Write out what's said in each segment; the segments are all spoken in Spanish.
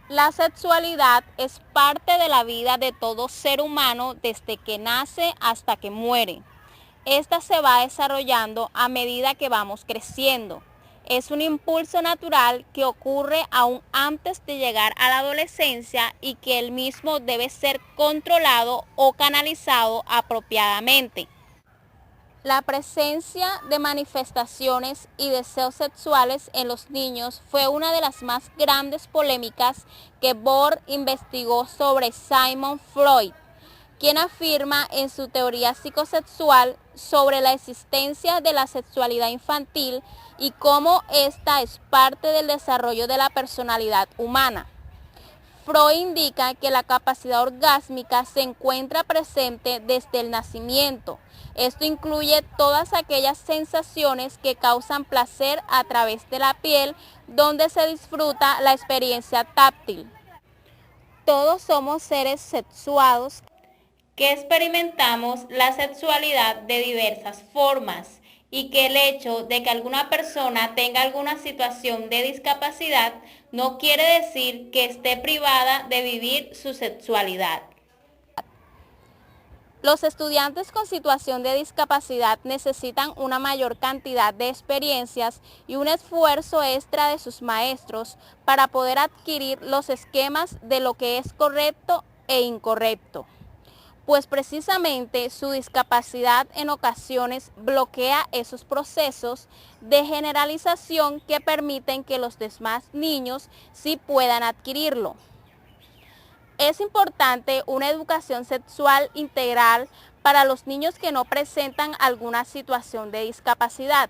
La sexualidad es parte de la vida de todo ser humano desde que nace hasta que muere. Esta se va desarrollando a medida que vamos creciendo. Es un impulso natural que ocurre aún antes de llegar a la adolescencia y que el mismo debe ser controlado o canalizado apropiadamente. La presencia de manifestaciones y deseos sexuales en los niños fue una de las más grandes polémicas que Bohr investigó sobre Sigmund Freud, quien afirma en su teoría psicosexual sobre la existencia de la sexualidad infantil y cómo esta es parte del desarrollo de la personalidad humana. Freud indica que la capacidad orgásmica se encuentra presente desde el nacimiento. Esto incluye todas aquellas sensaciones que causan placer a través de la piel, donde se disfruta la experiencia táctil. Todos somos seres sexuados que experimentamos la sexualidad de diversas formas y que el hecho de que alguna persona tenga alguna situación de discapacidad no quiere decir que esté privada de vivir su sexualidad. Los estudiantes con situación de discapacidad necesitan una mayor cantidad de experiencias y un esfuerzo extra de sus maestros para poder adquirir los esquemas de lo que es correcto e incorrecto, pues precisamente su discapacidad en ocasiones bloquea esos procesos de generalización que permiten que los demás niños sí puedan adquirirlo. Es importante una educación sexual integral para los niños que no presentan alguna situación de discapacidad.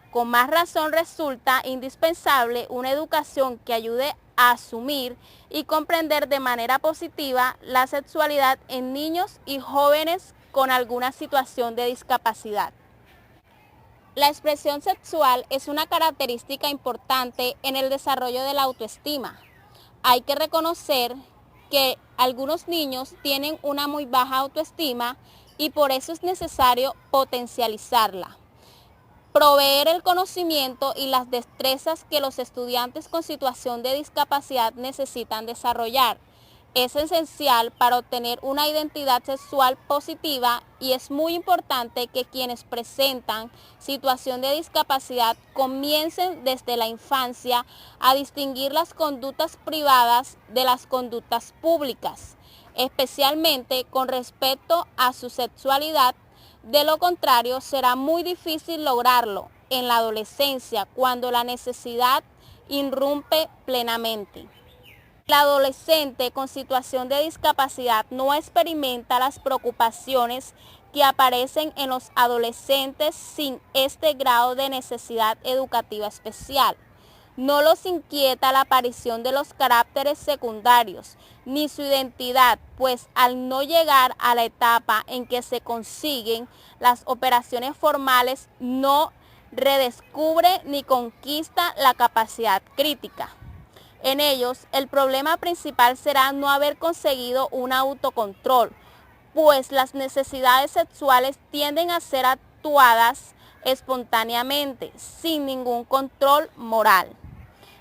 Con más razón resulta indispensable una educación que ayude a asumir y comprender de manera positiva la sexualidad en niños y jóvenes con alguna situación de discapacidad. La expresión sexual es una característica importante en el desarrollo de la autoestima. Hay que reconocer que algunos niños tienen una muy baja autoestima y por eso es necesario potencializarla. Proveer el conocimiento y las destrezas que los estudiantes con situación de discapacidad necesitan desarrollar. Es esencial para obtener una identidad sexual positiva y es muy importante que quienes presentan situación de discapacidad comiencen desde la infancia a distinguir las conductas privadas de las conductas públicas, especialmente con respecto a su sexualidad. De lo contrario, será muy difícil lograrlo en la adolescencia cuando la necesidad irrumpe plenamente. El adolescente con situación de discapacidad no experimenta las preocupaciones que aparecen en los adolescentes sin este grado de necesidad educativa especial. No los inquieta la aparición de los caracteres secundarios, ni su identidad, pues al no llegar a la etapa en que se consiguen las operaciones formales, no redescubre ni conquista la capacidad crítica. En ellos, el problema principal será no haber conseguido un autocontrol, pues las necesidades sexuales tienden a ser actuadas espontáneamente, sin ningún control moral.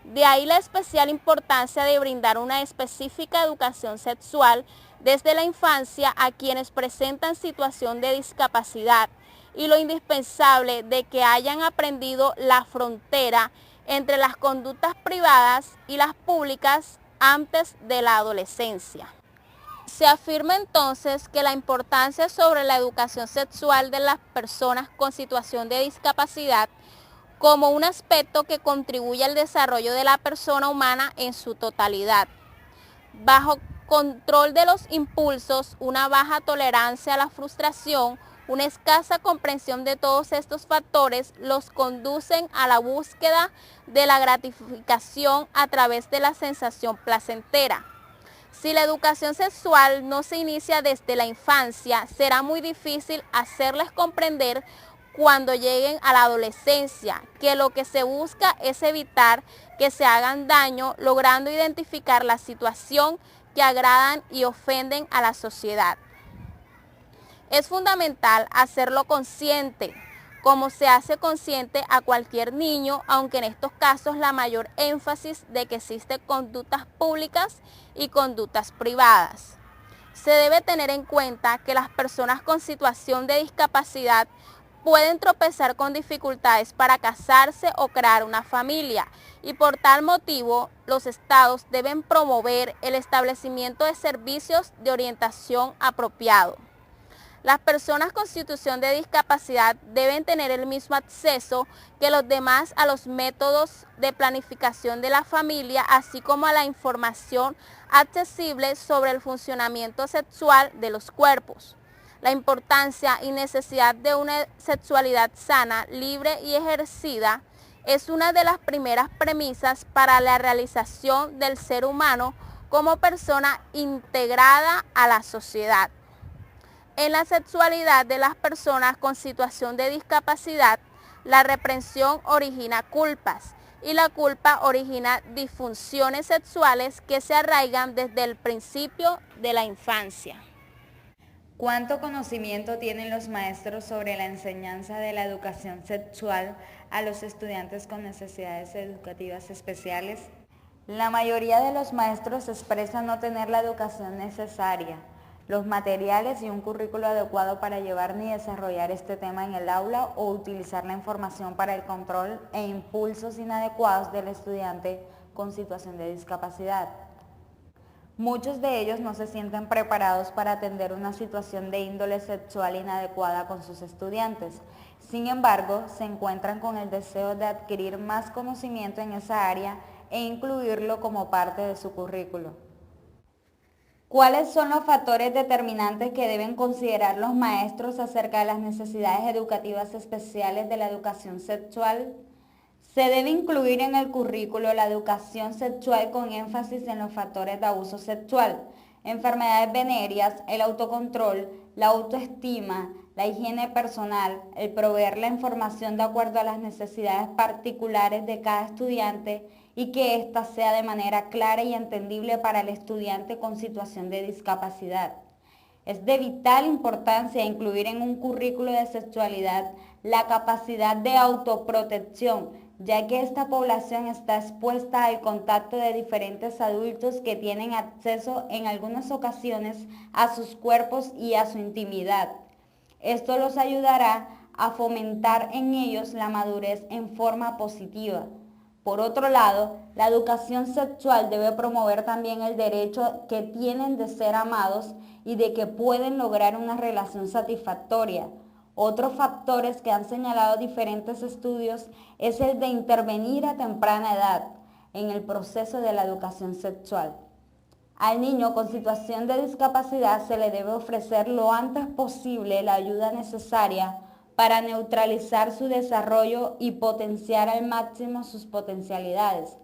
De ahí la especial importancia de brindar una específica educación sexual desde la infancia a quienes presentan situación de discapacidad y lo indispensable de que hayan aprendido la frontera entre las conductas privadas y las públicas antes de la adolescencia. Se afirma entonces que la importancia sobre la educación sexual de las personas con situación de discapacidad como un aspecto que contribuye al desarrollo de la persona humana en su totalidad. Bajo control de los impulsos, una baja tolerancia a la frustración, una escasa comprensión de todos estos factores los conducen a la búsqueda de la gratificación a través de la sensación placentera. Si la educación sexual no se inicia desde la infancia, será muy difícil hacerles comprender cuando lleguen a la adolescencia que lo que se busca es evitar que se hagan daño, logrando identificar la situación que agradan y ofenden a la sociedad. Es fundamental hacerlo consciente, como se hace consciente a cualquier niño, aunque en estos casos la mayor énfasis de que existen conductas públicas y conductas privadas. Se debe tener en cuenta que las personas con situación de discapacidad pueden tropezar con dificultades para casarse o crear una familia y por tal motivo los estados deben promover el establecimiento de servicios de orientación apropiado. Las personas con situación de discapacidad deben tener el mismo acceso que los demás a los métodos de planificación de la familia, así como a la información accesible sobre el funcionamiento sexual de los cuerpos. La importancia y necesidad de una sexualidad sana, libre y ejercida es una de las primeras premisas para la realización del ser humano como persona integrada a la sociedad. En la sexualidad de las personas con situación de discapacidad, la represión origina culpas y la culpa origina disfunciones sexuales que se arraigan desde el principio de la infancia. ¿Cuánto conocimiento tienen los maestros sobre la enseñanza de la educación sexual a los estudiantes con necesidades educativas especiales? La mayoría de los maestros expresan no tener la educación necesaria, los materiales y un currículo adecuado para llevar ni desarrollar este tema en el aula o utilizar la información para el control e impulsos inadecuados del estudiante con situación de discapacidad. Muchos de ellos no se sienten preparados para atender una situación de índole sexual inadecuada con sus estudiantes. Sin embargo, se encuentran con el deseo de adquirir más conocimiento en esa área e incluirlo como parte de su currículo. ¿Cuáles son los factores determinantes que deben considerar los maestros acerca de las necesidades educativas especiales de la educación sexual? Se debe incluir en el currículo la educación sexual con énfasis en los factores de abuso sexual, enfermedades venéreas, el autocontrol, la autoestima, la higiene personal, el proveer la información de acuerdo a las necesidades particulares de cada estudiante y que ésta sea de manera clara y entendible para el estudiante con situación de discapacidad. Es de vital importancia incluir en un currículo de sexualidad la capacidad de autoprotección, ya que esta población está expuesta al contacto de diferentes adultos que tienen acceso en algunas ocasiones a sus cuerpos y a su intimidad. Esto los ayudará a fomentar en ellos la madurez en forma positiva. Por otro lado, la educación sexual debe promover también el derecho que tienen de ser amados y de que pueden lograr una relación satisfactoria. Otros factores que han señalado diferentes estudios es el de intervenir a temprana edad en el proceso de la educación sexual. Al niño con situación de discapacidad se le debe ofrecer lo antes posible la ayuda necesaria para neutralizar su desarrollo y potenciar al máximo sus potencialidades.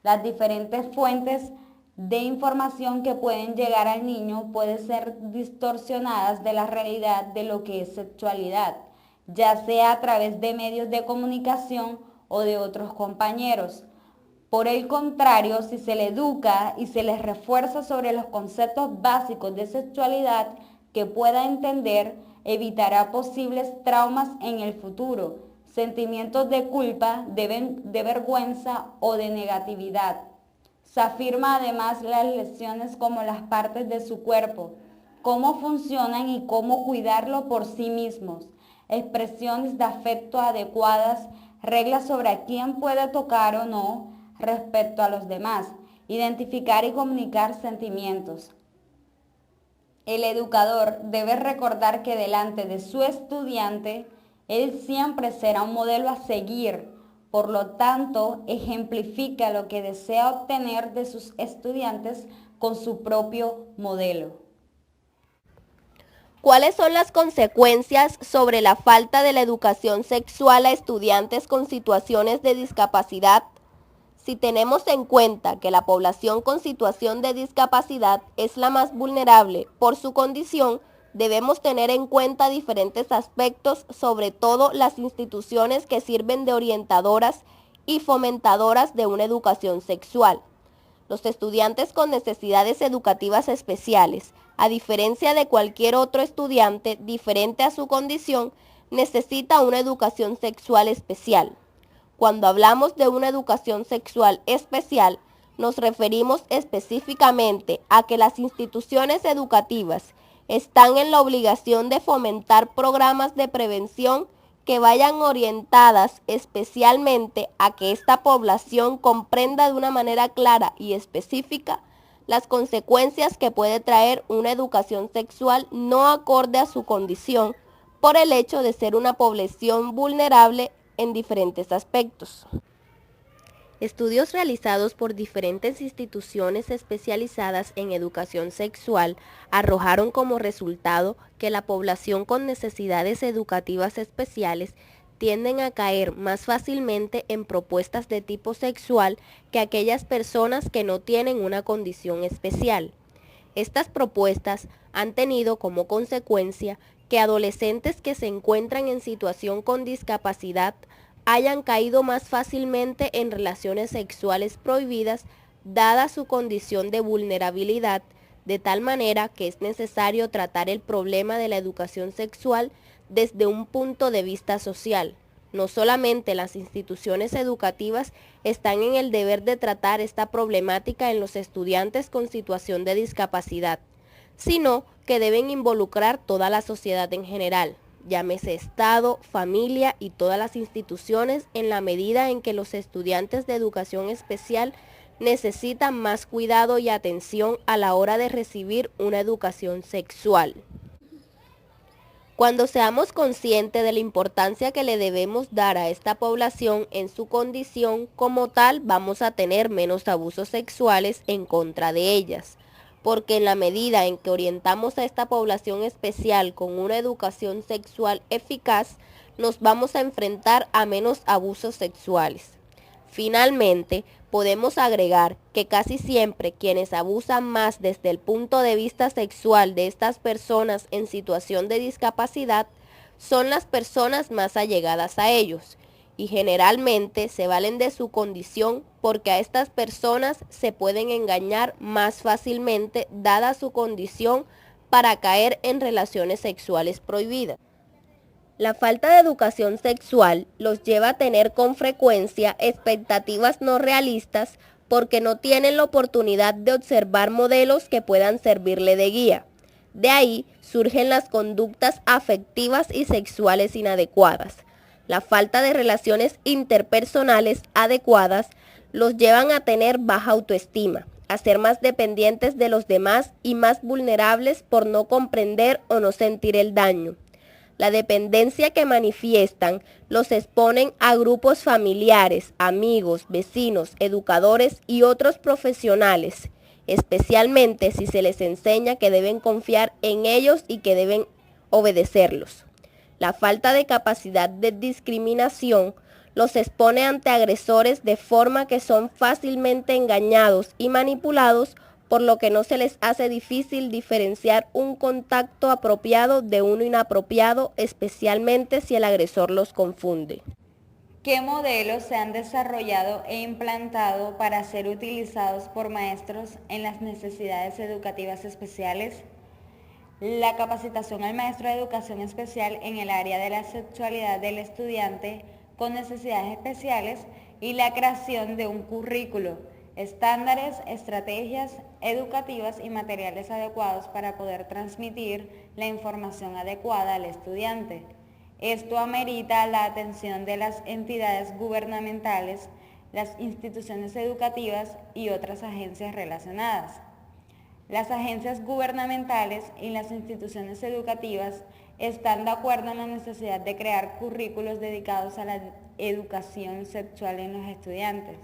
Las diferentes fuentes de información que pueden llegar al niño pueden ser distorsionadas de la realidad de lo que es sexualidad, ya sea a través de medios de comunicación o de otros compañeros. Por el contrario, si se le educa y se les refuerza sobre los conceptos básicos de sexualidad que pueda entender, evitará posibles traumas en el futuro, sentimientos de culpa, de vergüenza o de negatividad. Se afirma además las lesiones como las partes de su cuerpo, cómo funcionan y cómo cuidarlo por sí mismos, expresiones de afecto adecuadas, reglas sobre a quién puede tocar o no respecto a los demás, identificar y comunicar sentimientos. El educador debe recordar que delante de su estudiante, él siempre será un modelo a seguir. Por lo tanto, ejemplifica lo que desea obtener de sus estudiantes con su propio modelo. ¿Cuáles son las consecuencias sobre la falta de la educación sexual a estudiantes con situaciones de discapacidad? Si tenemos en cuenta que la población con situación de discapacidad es la más vulnerable por su condición, debemos tener en cuenta diferentes aspectos, sobre todo las instituciones que sirven de orientadoras y fomentadoras de una educación sexual. Los estudiantes con necesidades educativas especiales, a diferencia de cualquier otro estudiante diferente a su condición, necesita una educación sexual especial. Cuando hablamos de una educación sexual especial, nos referimos específicamente a que las instituciones educativas están en la obligación de fomentar programas de prevención que vayan orientadas especialmente a que esta población comprenda de una manera clara y específica las consecuencias que puede traer una educación sexual no acorde a su condición por el hecho de ser una población vulnerable en diferentes aspectos. Estudios realizados por diferentes instituciones especializadas en educación sexual arrojaron como resultado que la población con necesidades educativas especiales tienden a caer más fácilmente en propuestas de tipo sexual que aquellas personas que no tienen una condición especial. Estas propuestas han tenido como consecuencia que adolescentes que se encuentran en situación con discapacidad hayan caído más fácilmente en relaciones sexuales prohibidas dada su condición de vulnerabilidad, de tal manera que es necesario tratar el problema de la educación sexual desde un punto de vista social. No solamente las instituciones educativas están en el deber de tratar esta problemática en los estudiantes con situación de discapacidad, sino que deben involucrar toda la sociedad en general, llámese Estado, familia y todas las instituciones en la medida en que los estudiantes de educación especial necesitan más cuidado y atención a la hora de recibir una educación sexual. Cuando seamos conscientes de la importancia que le debemos dar a esta población en su condición como tal, vamos a tener menos abusos sexuales en contra de ellas, porque en la medida en que orientamos a esta población especial con una educación sexual eficaz, nos vamos a enfrentar a menos abusos sexuales. Finalmente, podemos agregar que casi siempre quienes abusan más desde el punto de vista sexual de estas personas en situación de discapacidad son las personas más allegadas a ellos y generalmente se valen de su condición porque a estas personas se pueden engañar más fácilmente dada su condición para caer en relaciones sexuales prohibidas. La falta de educación sexual los lleva a tener con frecuencia expectativas no realistas porque no tienen la oportunidad de observar modelos que puedan servirle de guía. De ahí surgen las conductas afectivas y sexuales inadecuadas. La falta de relaciones interpersonales adecuadas los llevan a tener baja autoestima, a ser más dependientes de los demás y más vulnerables por no comprender o no sentir el daño. La dependencia que manifiestan los exponen a grupos familiares, amigos, vecinos, educadores y otros profesionales, especialmente si se les enseña que deben confiar en ellos y que deben obedecerlos. La falta de capacidad de discriminación los expone ante agresores de forma que son fácilmente engañados y manipulados, por lo que no se les hace difícil diferenciar un contacto apropiado de uno inapropiado, especialmente si el agresor los confunde. ¿Qué modelos se han desarrollado e implantado para ser utilizados por maestros en las necesidades educativas especiales? La capacitación al maestro de educación especial en el área de la sexualidad del estudiante con necesidades especiales y la creación de un currículo, estándares, estrategias educativas y materiales adecuados para poder transmitir la información adecuada al estudiante. Esto amerita la atención de las entidades gubernamentales, las instituciones educativas y otras agencias relacionadas. Las agencias gubernamentales y las instituciones educativas están de acuerdo en la necesidad de crear currículos dedicados a la educación sexual en los estudiantes.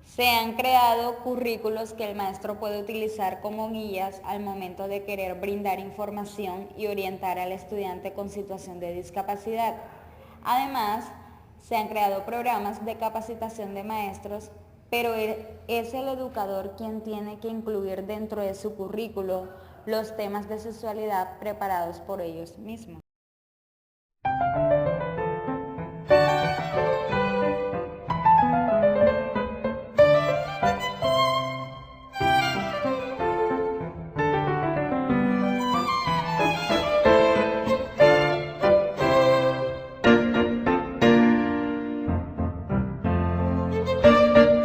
Se han creado currículos que el maestro puede utilizar como guías al momento de querer brindar información y orientar al estudiante con situación de discapacidad. Además, se han creado programas de capacitación de maestros, pero es el educador quien tiene que incluir dentro de su currículo los temas de sexualidad preparados por ellos mismos.